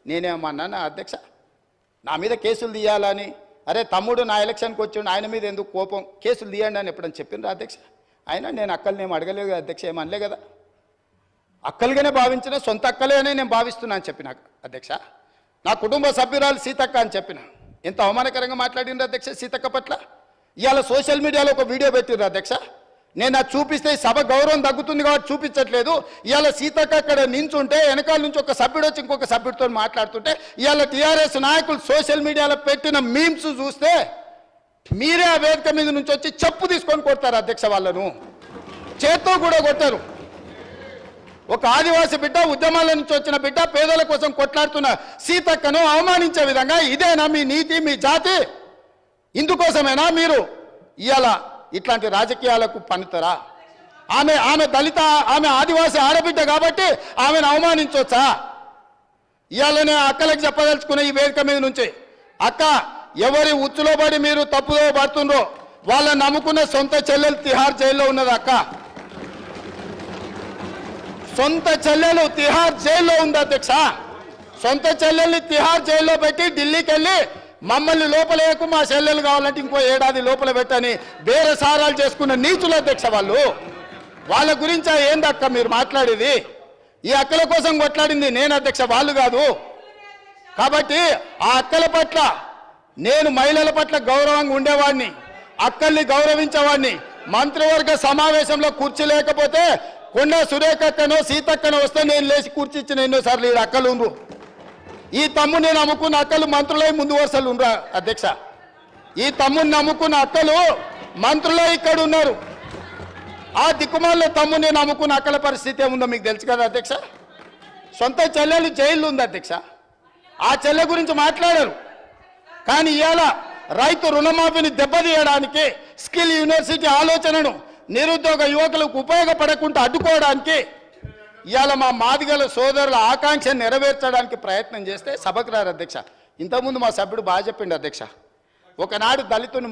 నేనేమన్నా అధ్యక్ష నా మీద కేసులు తీయాలని, అరే తమ్ముడు నా ఎలక్షన్కి వచ్చిండు ఆయన మీద ఎందుకు కోపం, కేసులు తీయండి అని ఎప్పుడని చెప్పిండ్రు అధ్యక్ష? అయినా నేను అక్కల్ని ఏం అడగలేదు కదా అధ్యక్ష, ఏమనలే కదా. అక్కలుగానే భావించిన, సొంత అక్కలేనే నేను భావిస్తున్నా అని చెప్పిన అధ్యక్ష. నా కుటుంబ సభ్యురాలు సీతక్క అని చెప్పిన. ఎంత అవమానకరంగా మాట్లాడిండ్రు అధ్యక్ష సీతక్క పట్ల. ఇవాళ సోషల్ మీడియాలో ఒక వీడియో పెట్టిర్రు అధ్యక్ష. నేను అది చూపిస్తే సభ గౌరవం తగ్గుతుంది కాబట్టి చూపించట్లేదు. ఇవాళ సీతక్క అక్కడ నించుంటే వెనకాల నుంచి ఒక సభ్యుడు వచ్చి ఇంకొక సభ్యుడితో మాట్లాడుతుంటే ఇవాళ టీఆర్ఎస్ నాయకులు సోషల్ మీడియాలో పెట్టిన మీమ్స్ చూస్తే మీరే ఆ వేదిక మీద నుంచి వచ్చి చెప్పు తీసుకొని కొడతారు అధ్యక్ష. వాళ్ళను చేత్తో కూడా కొట్టారు. ఒక ఆదివాసి బిడ్డ, ఉద్యమాల నుంచి వచ్చిన బిడ్డ, పేదల కోసం కొట్లాడుతున్న సీతక్కను అవమానించే విధంగా ఇదేనా మీ నీతి, మీ జాతి? ఇందుకోసమేనా మీరు ఇవాళ ఇట్లాంటి రాజకీయాలకు పనితరా? ఆమె దళిత, ఆమె ఆదివాసి ఆడబిడ్డ కాబట్టి ఆమెను అవమానించవచ్చా? ఇవాళనే అక్కలకు చెప్పదలుచుకున్న ఈ వేదిక మీద నుంచి, అక్క ఎవరి ఉచ్చులో పడి మీరు తప్పుదో పడుతుండ్రో వాళ్ళని నమ్ముకున్న సొంత చెల్లెలు తిహార్ జైల్లో ఉన్నది అక్క. సొంత చెల్లెలు తిహార్ జైల్లో ఉంది అధ్యక్ష. సొంత చెల్లెల్ని తిహార్ జైల్లో పెట్టి ఢిల్లీకి వెళ్ళి మమ్మల్ని లోపలేకు, మా చెల్లెలు కావాలంటే ఇంకో ఏడాది లోపల పెట్టని బేరసారాలు చేసుకున్న నీచుల అధ్యక్ష వాళ్ళు. వాళ్ళ గురించి ఏందక్క మీరు మాట్లాడేది? ఈ అక్కల కోసం కొట్లాడింది నేను అధ్యక్ష, వాళ్ళు కాదు. కాబట్టి ఆ అక్కల పట్ల నేను మహిళల పట్ల గౌరవంగా ఉండేవాడిని, అక్కల్ని గౌరవించేవాడిని. మంత్రివర్గ సమావేశంలో కుర్చీ లేకపోతే కొండ సురేఖక్కనో సీతక్కనో వస్తే నేను లేచి కూర్చిచ్చిన ఎన్నోసార్లు ఈ అక్కలు ఉండ్రు. ఈ తమ్ముని నమ్ముకున్న అక్కలు మంత్రులై ముందు వరుసలు ఉండరా అధ్యక్ష? ఈ తమ్ముని నమ్ముకున్న అక్కలు మంత్రులై ఇక్కడ ఉన్నారు. ఆ దిక్కుమాల తమ్ముని నమ్ముకున్న అక్కల పరిస్థితి ఏముందో మీకు తెలుసు కదా అధ్యక్ష. సొంత చెల్లెలు జైల్లో ఉంది అధ్యక్ష. ఆ చెల్లె గురించి మాట్లాడారు. కానీ ఇవాళ రైతు రుణమాఫీని దెబ్బతీయడానికి, స్కిల్ యూనివర్సిటీ ఆలోచనను నిరుద్యోగ యువకులకు ఉపయోగపడకుండా అడ్డుకోవడానికి ఇవాళ మా మాదిగల సోదరుల ఆకాంక్ష నెరవేర్చడానికి ప్రయత్నం చేస్తే సభకు రారు అధ్యక్ష. ఇంతకుముందు మా సభ్యుడు బాగా చెప్పిండు అధ్యక్ష. ఒకనాడు దళితుని